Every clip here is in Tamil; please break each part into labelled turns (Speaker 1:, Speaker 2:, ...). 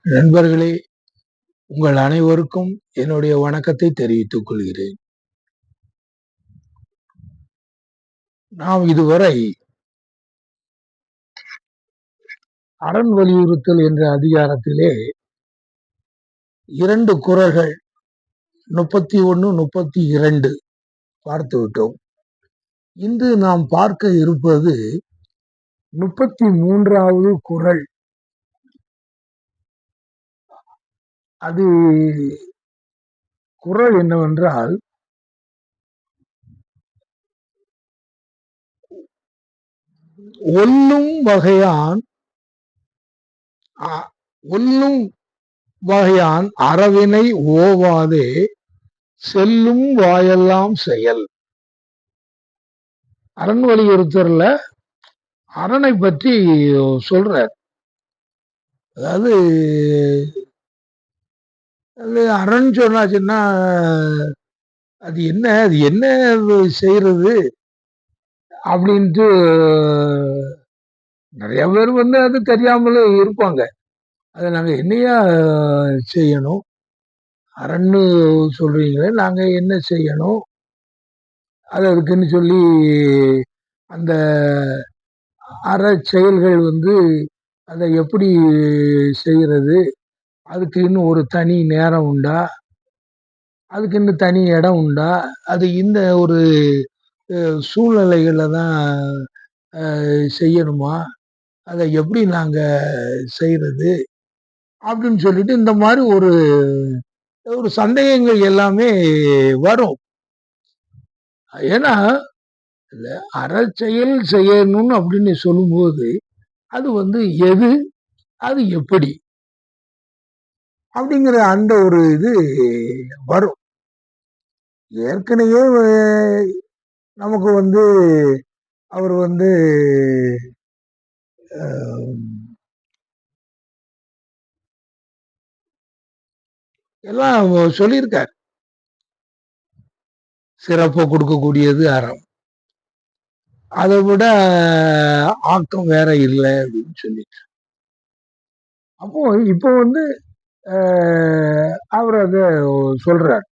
Speaker 1: நண்பர்களே, உங்கள் அனைவருக்கும் என்னுடைய வணக்கத்தை தெரிவித்துக் கொள்கிறேன். நாம் இதுவரை அரண் வலியுறுத்தல் என்ற அதிகாரத்திலே 2 குறள்கள் 31, 32 பார்த்துவிட்டோம். இன்று நாம் பார்க்க இருப்பது 33வது குறள். அது குறள் என்னவென்றால், ஒல்லும் வகையான் அறவினை ஓவாதே செல்லும் வாயெல்லாம் செயல். அரண் வலியுறுத்தல்ல அரணை பற்றி சொல்றார். அதாவது அரண் சொன்னாச்சுன்னா அது என்ன செய்யறது அப்படின்ட்டு நிறைய பேர் அது தெரியாமலே இருப்பாங்க. அதை நாங்க என்னையா செய்யணும், அரண்னு சொல்றீங்களே, நாங்க என்ன செய்யணும், அது அதுக்குன்னு சொல்லி அந்த அற செயல்கள் அதை எப்படி செய்யறது, அதுக்கு இன்னும் ஒரு தனி நேரம் உண்டா, அதுக்கு இன்னும் தனி இடம் உண்டா, அது இந்த ஒரு சூழ்நிலைகள்ல தான் செய்யணுமா, அதை எப்படி நாங்க செய்யறது அப்படின்னு சொல்லிட்டு இந்த மாதிரி ஒரு சந்தேகங்கள் எல்லாமே வரும். ஏன்னா அறச்செயல் செய்யணும்னு அப்படின்னு சொல்லும்போது அது எது, அது எப்படி அப்படிங்கிற அந்த ஒரு இது வரும். ஏற்கனவே நமக்கு அவர் எல்லாம் சொல்லியிருக்கார். சிறப்பை கொடுக்கக்கூடியது அறம், அதை விட ஆக்கம் வேற இல்லை அப்படின்னு சொல்லிட்டு. அப்போ இப்போ அவர் அத சொல்றார்.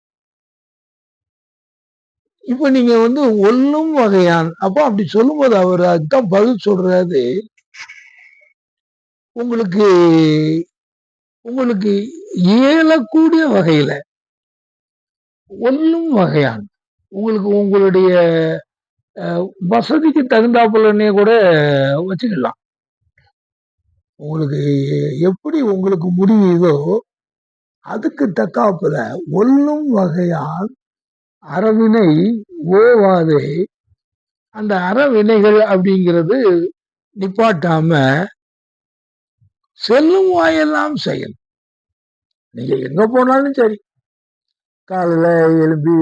Speaker 1: இப்ப நீங்க ஒல்லும் வகையான், அப்போ அப்படி சொல்லும்போது அவர் அதுதான் பதில் சொல்றாரு. உங்களுக்கு உங்களுக்கு இயலக்கூடிய வகையில ஒல்லும் வகையான், உங்களுக்கு உங்களுடைய வசதிக்கு தகுந்தாப்புலன்னே கூட வச்சுக்கலாம். உங்களுக்கு எப்படி உங்களுக்கு முடியுதோ அதுக்கு தக்காப்புல ஒல்லும் வகையான் அறவினை ஓவாதே, அந்த அறவினைகள் அப்படிங்கிறது நிப்பாட்டாம செல்லும் வாயெல்லாம் செயல். நீங்க எங்க போனாலும் சரி, காலையில எழுப்பி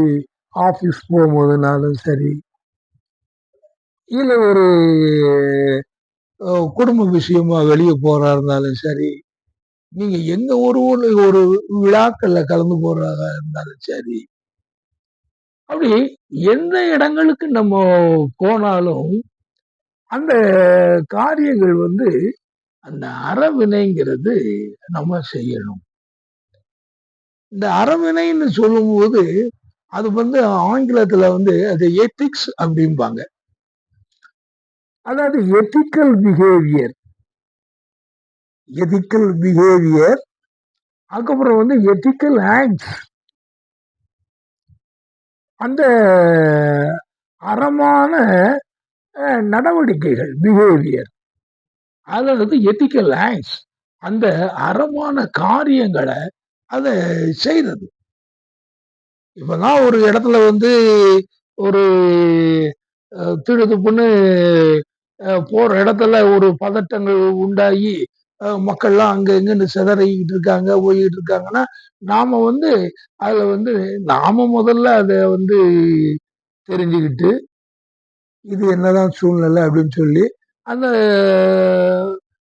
Speaker 1: ஆபீஸ் போகும்போதுனாலும் சரி, இல்ல ஒரு குடும்ப விஷயமா வெளியே போறா இருந்தாலும் சரி, நீங்க எங்க ஒரு விழாக்கள்ல கலந்து போறதா இருந்தாலும் சரி, அப்படி எந்த இடங்களுக்கு நம்ம போனாலும் அந்த காரியங்கள் அந்த அறவினைங்கிறது நம்ம செய்யணும். இந்த அறவினைன்னு சொல்லும்போது அது ஆங்கிலத்துல அது எத்திக்ஸ் அப்படிம்பாங்க. அதாவது எத்திக்கல் பிஹேவியர், அதுக்கப்புறம் எத்திக்கல் ஆக்ட்ஸ், அந்த அறமான நடவடிக்கைகள், பிஹேவியர், அதாவது எத்திக்கல் ஆக்ட்ஸ், அந்த அறமான காரியங்களை அதை செய்யறது. இப்பதான் ஒரு இடத்துல ஒரு திடுதுப்புன்னு போற இடத்துல ஒரு பதட்டங்கள் உண்டாகி மக்கள்லாம் அங்க எங்கன்னு சிதறிக்கிட்டு இருக்காங்க, போய்கிட்டு இருக்காங்கன்னா, நாம அதுல நாம முதல்ல அதை தெரிஞ்சுக்கிட்டு இது என்னதான் சூழ்நிலை அப்படின்னு சொல்லி அந்த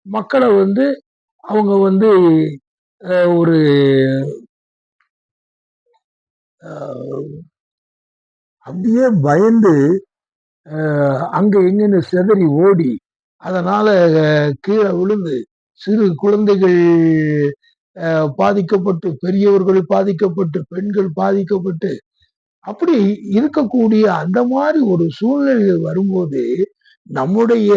Speaker 1: மக்களை அவங்க ஒரு அப்படியே பயந்து அங்க எங்கன்னு சிதறி ஓடி, அதனால கீழே விழுந்து சிறு குழந்தைகள் பாதிக்கப்பட்டு, பெரியவர்கள் பாதிக்கப்பட்டு, பெண்கள் பாதிக்கப்பட்டு, அப்படி இருக்கக்கூடிய அந்த மாரி ஒரு சூழ்நிலைகள் வரும்போது, நம்முடைய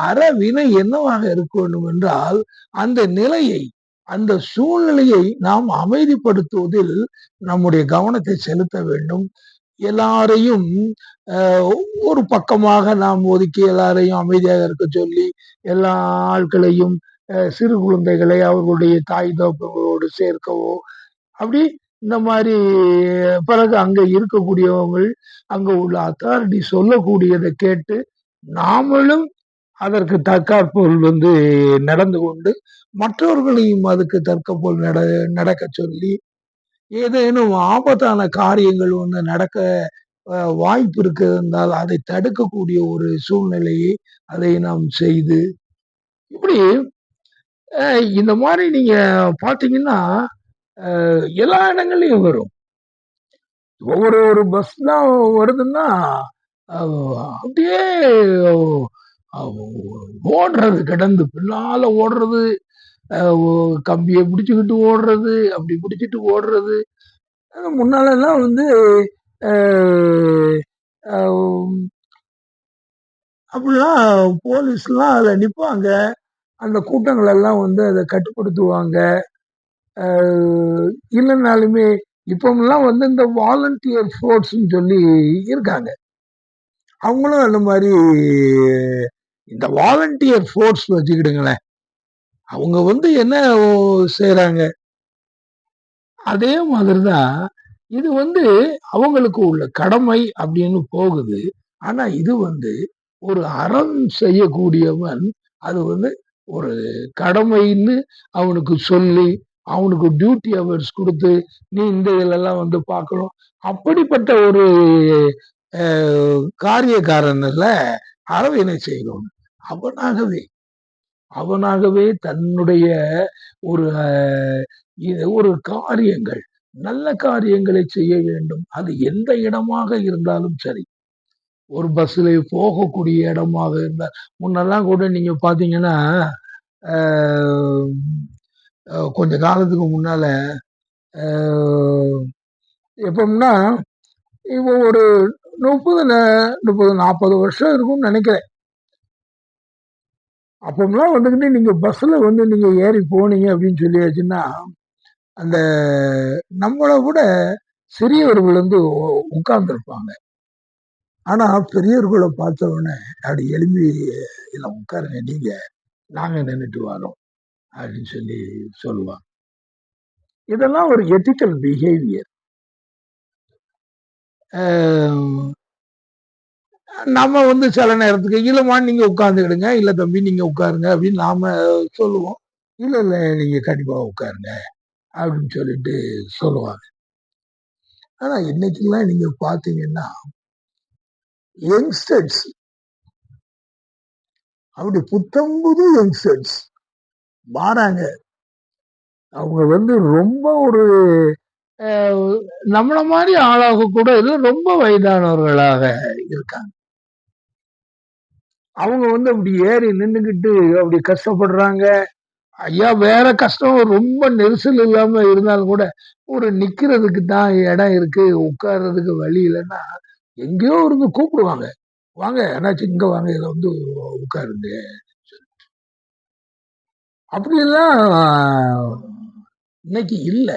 Speaker 1: அறவினை என்னவாக இருக்க வேண்டும் என்றால், அந்த நிலையை, அந்த சூழ்நிலையை நாம் அமைதிப்படுத்துவதில் நம்முடைய கவனத்தை செலுத்த வேண்டும். எல்லாரையும் அ ஒரு பக்கமாக நாம் ஒதுக்கி எல்லாரையும் அமைதியாக இருக்க சொல்லி, எல்லா ஆட்களையும் சிறு குழந்தைகளை அவர்களுடைய தாய் தகப்பனோடு சேர்க்கவோ, அப்படி இந்த மாரி பிறகு அங்க இருக்கக்கூடியவங்கள், அங்க உள்ள அத்தாரிட்டி சொல்லக்கூடியத கேட்டு, நாமளும் அதற்கு தற்காற்போல் நடந்து கொண்டு, மற்றவர்களையும் அதுக்கு தற்காற்போல் நடக்கச் சொல்லி, ஏதேனும் ஆபத்தான காரியங்கள் நடக்க வாய்ப்பு இருக்கிறதால், அதை தடுக்கக்கூடிய ஒரு சூழ்நிலையை அதை நாம் செய்து, இப்படி இந்த மாரி நீங்க பார்த்தீங்கன்னா, எல்லா இடங்கள்லயும் வரும். ஒரு பஸ்லாம் வருதுன்னா, அ அப்படியே அ ஓடுறது கிடந்து பின்னால ஓடுறது, அ ஒ கம்பிய பிடிச்சுக்கிட்டு ஓடுறது, அப்படி பிடிச்சுட்டு ஓடுறது. முன்னாலலாம் அ அ அப்படிலாம் போலீஸ்லாம் அதுல நிப்பாங்க. அந்த கூட்டங்கள் எல்லாம் அத கட்டுப்படுத்துவாங்க. அ இல்லனாலுமே இப்போலாம் இந்த வாலண்டியர் ஃபோர்ஸ்ன்னு சொல்லி இருக்காங்க. அவங்களும் அந்த மாரி இந்த வாலண்டியர் ஃபோர்ஸ் வச்சுக்கிடுங்களேன். அவங்க என்ன செய்றாங்க? அதே மாதிரி தான் இது அவங்களுக்கு உள்ள கடமை அப்படின்னு போகுது. ஆனா இது ஒரு அறம் செய்யக்கூடியவன், அது ஒரு கடமைன்னு அவனுக்கு சொல்லி, அவனுக்கு டியூட்டி ஹவர்ஸ் குடுத்து, நீ இந்த இதுலலாம் பார்க்கணும். அப்படிப்பட்ட ஒரு அ காரியக்காரன்ல அறவினை செய்றோம். அவனாகவே அவனாகவே தன்னுடைய ஒரு ஒரு காரியங்கள், நல்ல காரியங்களை செய்ய வேண்டும். அது எந்த இடமாக இருந்தாலும் சரி. ஒரு பஸ்ல போகக்கூடிய இடமாக இருந்தா முன்னெல்லாம் கூட நீங்க பார்த்தீங்கன்னா, அ கொஞ்ச காலத்துக்கு முன்னால அ எப்பம்ன்னா, இப்போ ஒரு 30, 40 வருஷம் இருக்கும்னு நெனைக்கிறேன். அப்போலாம் நீங்க பஸ்ல நீங்க ஏறி போனீங்க அப்படின்னு சொல்லியாச்சுன்னா, அந்த நம்மள விட சிறியவர்கள் உட்கார்ந்திருப்பாங்க. ஆனா பெரியவர்கள பார்த்த உடனே, "அப்படி எழும்பி இதுல உட்காருங்க நீங்க. நாங்க நின்னுட்டு வரோம்." அப்படின்னு சொல்லுவாங்க. இதெல்லாம் ஒரு எத்திக்கல் பிஹேவியர். அ நம்ம சில நேரத்துக்கு, "இல்லம்மா நீங்க உட்கார்ந்துக்கிடுங்க. இல்ல தம்பி நீங்க உட்காருங்க" அப்படின்னு நாம சொல்லுவோம். "இல்ல, இல்ல நீங்க கண்டிப்பா உட்காருங்க" அப்படின்னு சொல்லுவாங்க. ஆனா இன்னைக்கெல்லாம் நீங்க பார்த்தீங்கன்னா, யங்ஸ்டர்ஸ் அப்படி புத்தம்புது யங்ஸ்டர்ஸ் மாறாங்க. அவங்க ரொம்ப ஒரு அ நம்மள மாரி ஆளாக கூட இல்ல, ரொம்ப வயதானவர்களாக இருக்காங்க. அவங்க அப்படி ஏறி நின்னுகிட்டு அப்படி கஷ்டப்படுறாங்க. ஐயா வேற கஷ்டம் ரொம்ப நெரிசல் இல்லாம இருந்தாலும் கூட, ஒரு நிக்கிறதுக்கு தான் இடம் இருக்கு, உட்கார்றதுக்கு வழி இல்லன்னா, எங்கேயோ இருந்து கூப்பிடுவாங்க. "வாங்க அண்ணாச்சி இங்க வாங்க. இதுல உட்காருங்க." அப்படியெல்லாம் இன்னைக்கு இல்ல.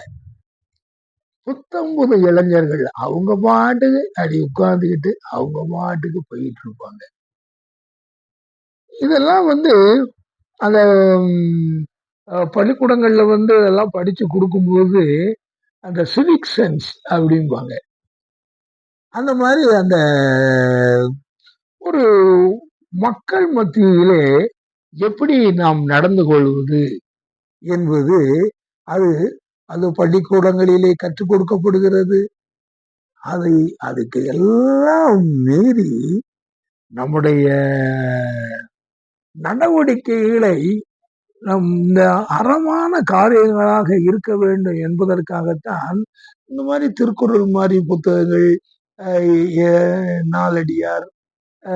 Speaker 1: புத்தம்புது இளைஞர்கள் அவங்க பாட்டுக்கு அப்படி உட்கார்ந்துகிட்டு, அவங்க பாட்டுக்கு போயிட்டு இருப்பாங்க. இதெல்லாம் அந்த ம் பள்ளிக்கூடங்கள்ல அதெல்லாம் படிச்சு குடுக்கும்போது, அந்த சிவிக் சென்ஸ் அப்படிம்பாங்க. அந்த மாரி அந்த ஒரு மக்கள் மத்தியிலே எப்படி நாம் நடந்து கொள்வது என்பது, அது அது பள்ளிக்கூடங்களிலே கற்றுக் கொடுக்கப்படுகிறது. அதை அதுக்கு எல்லாம் மீறி நம்முடைய நடவடிக்கைகளை இந்த அறமான காரியங்களாக இருக்க வேண்டும் என்பதற்காகத்தான், இந்த மாரி திருக்குறள் மாரி புத்தகங்கள், அ எ நாலடியார், அ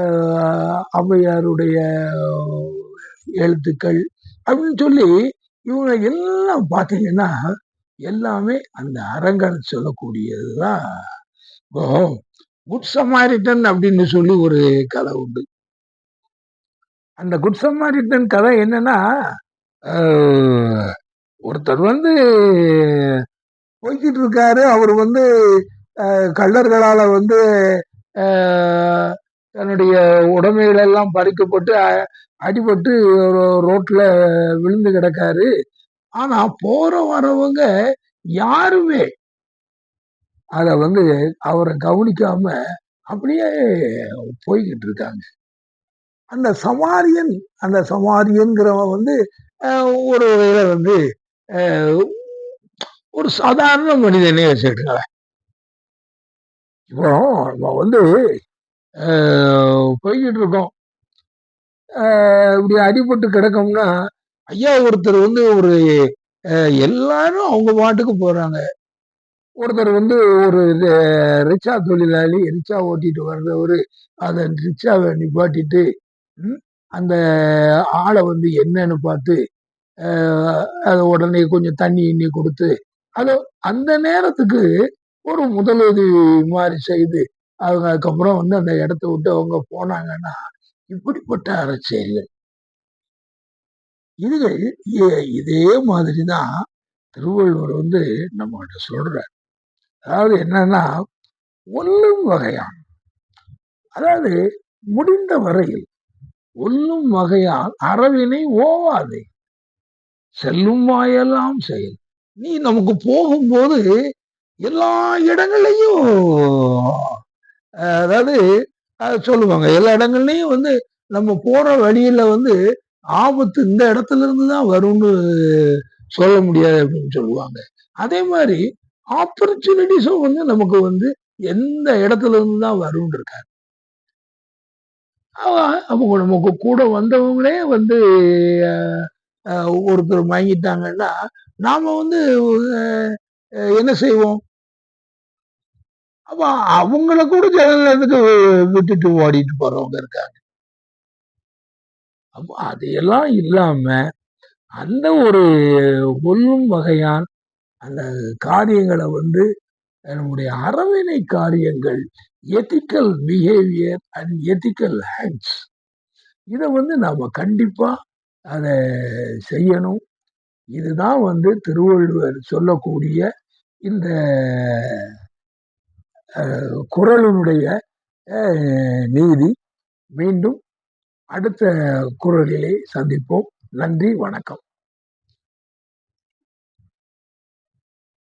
Speaker 1: ஔவையாருடைய எழுத்துக்கள் அப்படின்னு சொல்லி இவங்க எல்லாம் பார்த்தீங்கன்னா எல்லாமே அந்த அறங்கள் சொல்லக்கூடியதுதான். இப்போ குட் சமாரிட்டன் அப்படின்னு சொல்லி ஒரு கதை உண்டு. அந்த குட் சமாரிட்டன் கதை என்னன்னா, அஹ், ஒருத்தர் வந்து போய்கிட்டு இருக்காரு. அவர் வந்து கள்ளர்களால வந்து அஹ், தன்னுடைய உடைமைகள் எல்லாம் பறிக்கப்பட்டு அடிபட்டு ரோட்ல விழுந்து கிடக்காரு. ஆனா போற வரவங்க யாருமே அத வந்து அவரை கவனிக்காம அப்படியே போய்கிட்டு இருக்காங்க. அந்த சமாரியன்கிறவன் வந்து ஒரு வகையில வந்து அஹ், ஒரு சாதாரண மனிதனே வச்சுக்கிட்டுங்களேன். இப்போ நம்ம வந்து போய்கிட்டு இருக்கோம். இப்படி அடிபட்டு கிடக்கோம்னா, ஐயா ஒருத்தர் வந்து ஒரு எல்லாரும் அவங்க பாட்டுக்கு போறாங்க. ஒருத்தர் வந்து ஒரு ரிக்ஷா தொழிலாளி, ரிக்ஷா ஓட்டிட்டு வர்றவரு, அந்த ரிக்ஷாவை நிப்பாட்டிட்டு, ம், அந்த ஆளை வந்து என்னன்னு பார்த்து, அது உடனே கொஞ்சம் தண்ணி கிண்ணி கொடுத்து, அது அந்த நேரத்துக்கு ஒரு முதலுதவி மாரி செய்து, அவங்க அதுக்கப்புறம் வந்து அந்த இடத்த விட்டு அவங்க போனாங்கன்னா, இப்படிப்பட்ட அரசியல்கள். இதுகள் இதே மாதிரி தான் திருவள்ளுவர் வந்து நம்மகிட்ட சொல்றார். அதாவது என்னன்னா, "ஒல்லும் வகையான்" அதாவது முடிந்த வரையில் "ஒல்லும் வகையால் அறவினை ஓவாதே, செல்லும் வாயெல்லாம் செயல்." நீ நமக்கு போகும்போது எல்லா இடங்கள்லயும் அதாவது சொல்லுவாங்க. எல்லா இடங்கள்லயும் வந்து நம்ம போற வழியில வந்து ஆபத்து இந்த இடத்துல இருந்து தான் வரும்னு சொல்ல முடியாது அப்படின்னு சொல்லுவாங்க. அதே மாரி ஆப்பர்ச்சுனிட்டீஸும் வந்து நமக்கு வந்து எந்த இடத்துல இருந்து தான் வரும்னு இருக்காது. அவங்க நமக்கு கூட வந்தவங்களே வந்து அ அ ஒருத்தர் மயங்கிட்டாங்கன்னா, நாம வந்து என்ன செய்வோம்? அப்ப அவங்கள கூட ஜன்னல்ல இருந்துட்டு விட்டுட்டு ஓடிட்டு போறவங்க இருக்காங்க. அப்ப அதையெல்லாம் இல்லாம, அந்த ஒரு கொல்லும் வகையான் அந்த காரியங்கள வந்து நம்முடைய அறவினை காரியங்கள், ethical behaviour and ethical acts இத வந்து நாம கண்டிப்பா அத செய்யணும். இதுதான் வந்து திருவள்ளுவர் சொல்லக்கூடிய இந்த குறளினுடைய நீதி. மீண்டும் அடுத்த குறளிலே சந்திப்போம். நன்றி, வணக்கம்.